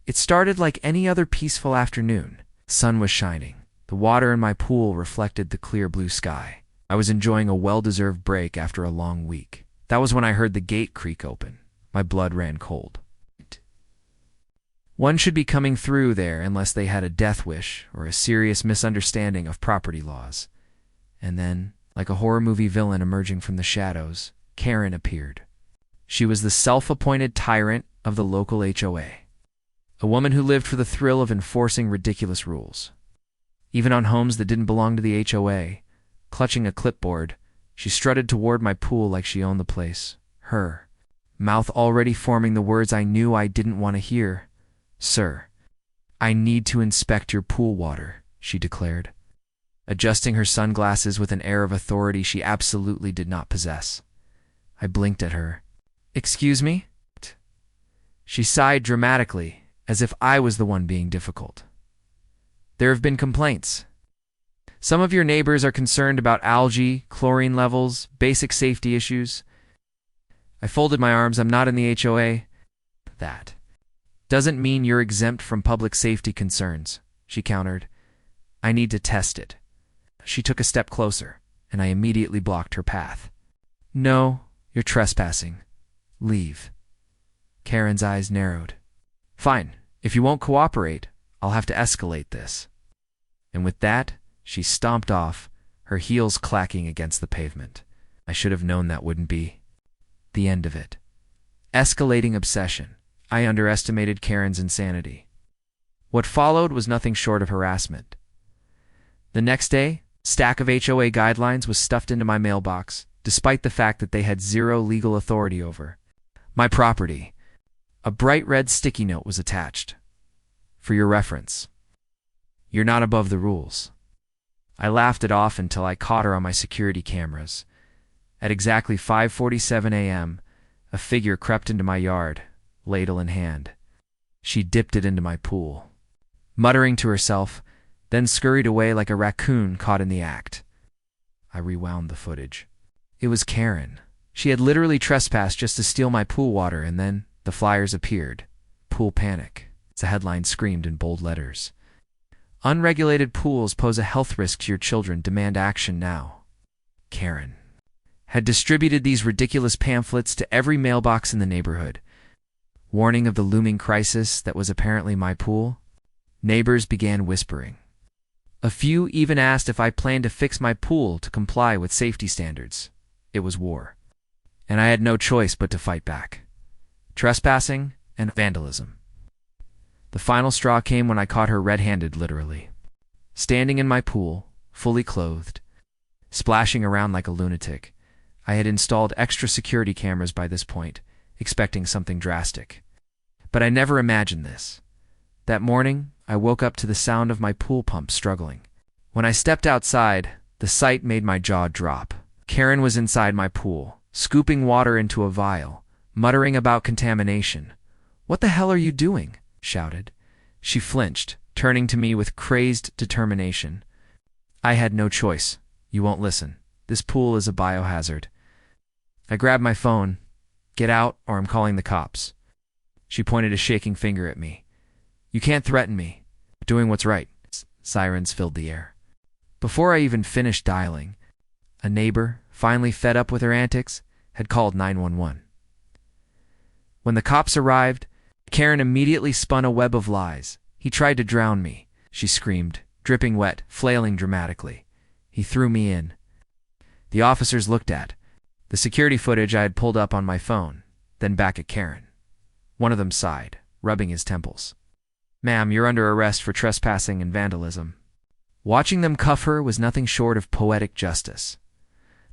It started like any other peaceful afternoon. The sun was shining. The water in my pool reflected the clear blue sky. I was enjoying a well-deserved break after a long week. That was when I heard the gate creak open. My blood ran cold. One should be coming through there unless they had a death wish or a serious misunderstanding of property laws. And then, like a horror movie villain emerging from the shadows, Karen appeared. She was the self-appointed tyrant of the local HOA. A woman who lived for the thrill of enforcing ridiculous rules. Even on homes that didn't belong to the HOA, clutching a clipboard, she strutted toward my pool like she owned the place. Her mouth already forming the words I knew I didn't want to hear. "Sir, I need to inspect your pool water," she declared, adjusting her sunglasses with an air of authority she absolutely did not possess. I blinked at her. "Excuse me?" She sighed dramatically, as if I was the one being difficult. "There have been complaints. Some of your neighbors are concerned about algae, chlorine levels, basic safety issues." I folded my arms. "I'm not in the HOA. That doesn't mean you're exempt from public safety concerns," she countered. "I need to test it." She took a step closer, and I immediately blocked her path. "No, you're trespassing. Leave." Karen's eyes narrowed. "Fine. If you won't cooperate, I'll have to escalate this." And with that, she stomped off, her heels clacking against the pavement. I should have known that wouldn't be the end of it. Escalating obsession. I underestimated Karen's insanity. What followed was nothing short of harassment. The next day, a stack of HOA guidelines was stuffed into my mailbox, despite the fact that they had zero legal authority over my property. A bright red sticky note was attached. "For your reference. You're not above the rules." I laughed it off until I caught her on my security cameras. At exactly 5:47 a.m., a figure crept into my yard, ladle in hand. She dipped it into my pool, muttering to herself, then scurried away like a raccoon caught in the act. I rewound the footage. It was Karen. She had literally trespassed just to steal my pool water, and then the flyers appeared. "Pool panic," the headline screamed in bold letters. "Unregulated pools pose a health risk to your children. Demand action now." Karen had distributed these ridiculous pamphlets to every mailbox in the neighborhood, warning of the looming crisis that was apparently my pool. Neighbors began whispering. A few even asked if I planned to fix my pool to comply with safety standards. It was war, and I had no choice but to fight back. Trespassing and vandalism. The final straw came when I caught her red-handed, literally, standing in my pool, fully clothed, splashing around like a lunatic. I had installed extra security cameras by this point, expecting something drastic. But I never imagined this. That morning, I woke up to the sound of my pool pump struggling. When I stepped outside, the sight made my jaw drop. Karen was inside my pool, scooping water into a vial, muttering about contamination. "What the hell are you doing?" shouted. She flinched, turning to me with crazed determination. "I had no choice. You won't listen. This pool is a biohazard." I grabbed my phone. "Get out, or I'm calling the cops." She pointed a shaking finger at me. "You can't threaten me. I'm doing what's right." Sirens filled the air. Before I even finished dialing, a neighbor, finally fed up with her antics, had called 911. When the cops arrived, Karen immediately spun a web of lies. "He tried to drown me," she screamed, dripping wet, flailing dramatically. "He threw me in." The officers looked at the security footage I had pulled up on my phone, then back at Karen. One of them sighed, rubbing his temples. "Ma'am, you're under arrest for trespassing and vandalism." Watching them cuff her was nothing short of poetic justice.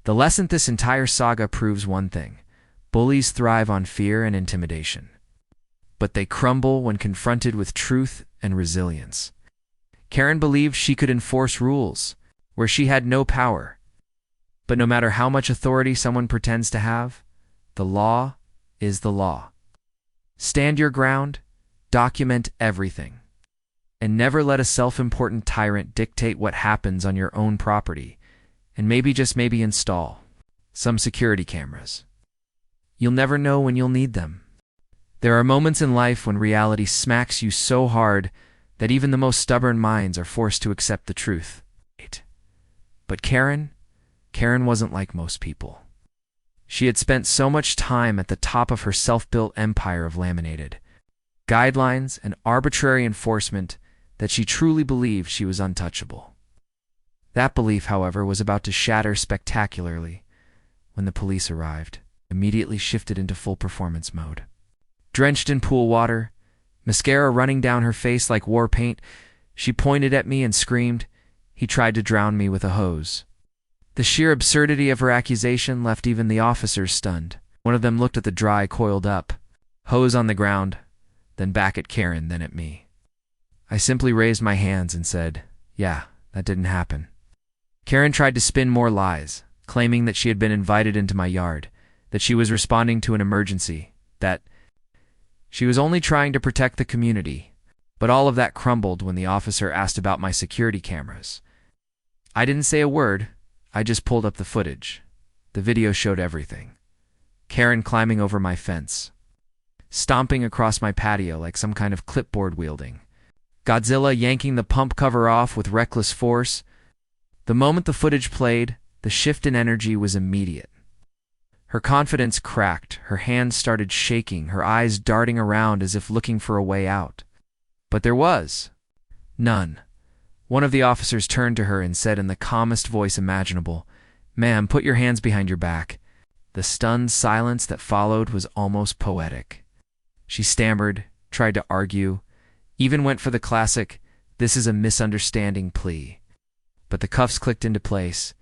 The lesson this entire saga proves one thing: bullies thrive on fear and intimidation. But they crumble when confronted with truth and resilience. Karen believed she could enforce rules where she had no power. But no matter how much authority someone pretends to have, the law is the law. Stand your ground, document everything, and never let a self-important tyrant dictate what happens on your own property, and maybe, just maybe, install some security cameras. You'll never know when you'll need them. There are moments in life when reality smacks you so hard that even the most stubborn minds are forced to accept the truth. But Karen wasn't like most people. She had spent so much time at the top of her self-built empire of laminated guidelines and arbitrary enforcement that she truly believed she was untouchable. That belief, however, was about to shatter spectacularly when the police arrived, immediately shifted into full performance mode. Drenched in pool water, mascara running down her face like war paint, she pointed at me and screamed. He tried to drown me with a hose. The sheer absurdity of her accusation left even the officers stunned. One of them looked at the dry, coiled up hose on the ground, then back at Karen, then at me. I simply raised my hands and said, "Yeah, that didn't happen." Karen tried to spin more lies, claiming that she had been invited into my yard, that she was responding to an emergency, that she was only trying to protect the community. But all of that crumbled when the officer asked about my security cameras. I didn't say a word. I just pulled up the footage. The video showed everything. Karen climbing over my fence, stomping across my patio like some kind of clipboard wielding, Godzilla yanking the pump cover off with reckless force. The moment the footage played, the shift in energy was immediate. Her confidence cracked, her hands started shaking, her eyes darting around as if looking for a way out. But there was none. One of the officers turned to her and said in the calmest voice imaginable, "Ma'am, put your hands behind your back." The stunned silence that followed was almost poetic. She stammered, tried to argue, even went for the classic, "This is a misunderstanding" plea. But the cuffs clicked into place,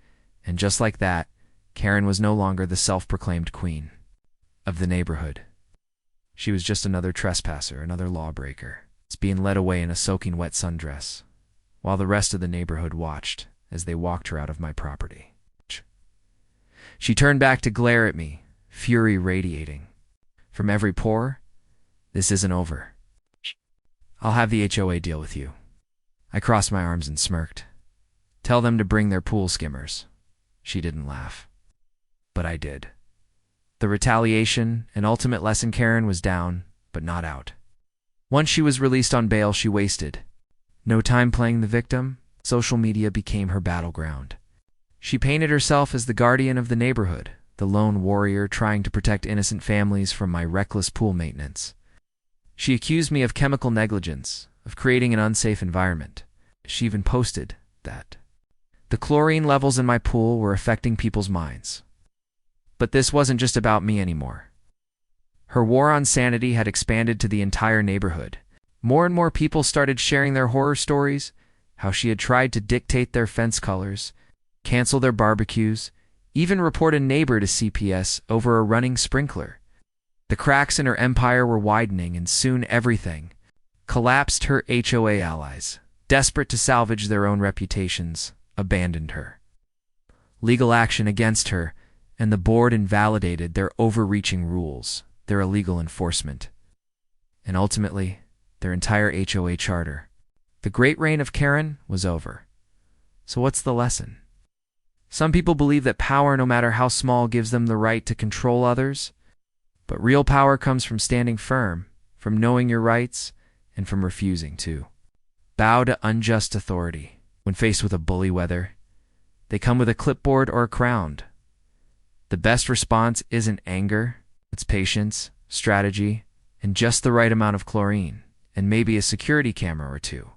and just like that, Karen was no longer the self-proclaimed queen of the neighborhood. She was just another trespasser, another lawbreaker, being led away in a soaking wet sundress, while the rest of the neighborhood watched as they walked her out of my property. She turned back to glare at me, fury radiating from every pore. "This isn't over. I'll have the HOA deal with you." I crossed my arms and smirked. "Tell them to bring their pool skimmers." She didn't laugh. But I did. The retaliation and ultimate lesson Karen was down, but not out. Once she was released on bail, she wasted no time playing the victim. Social media became her battleground. She painted herself as the guardian of the neighborhood, the lone warrior trying to protect innocent families from my reckless pool maintenance. She accused me of chemical negligence, of creating an unsafe environment. She even posted that the chlorine levels in my pool were affecting people's minds. But this wasn't just about me anymore. Her war on sanity had expanded to the entire neighborhood. More and more people started sharing their horror stories, how she had tried to dictate their fence colors, cancel their barbecues, even report a neighbor to CPS over a running sprinkler. The cracks in her empire were widening, and soon everything collapsed. Her HOA allies, desperate to salvage their own reputations, abandoned her. Legal action against her, and the board invalidated their overreaching rules, their illegal enforcement, and ultimately, their entire HOA charter. The great reign of Karen was over. So what's the lesson? Some people believe that power, no matter how small, gives them the right to control others. But real power comes from standing firm, from knowing your rights, and from refusing to bow to unjust authority. When faced with a bully, whether they come with a clipboard or a crown, the best response isn't anger, it's patience, strategy, and just the right amount of chlorine, and maybe a security camera or two.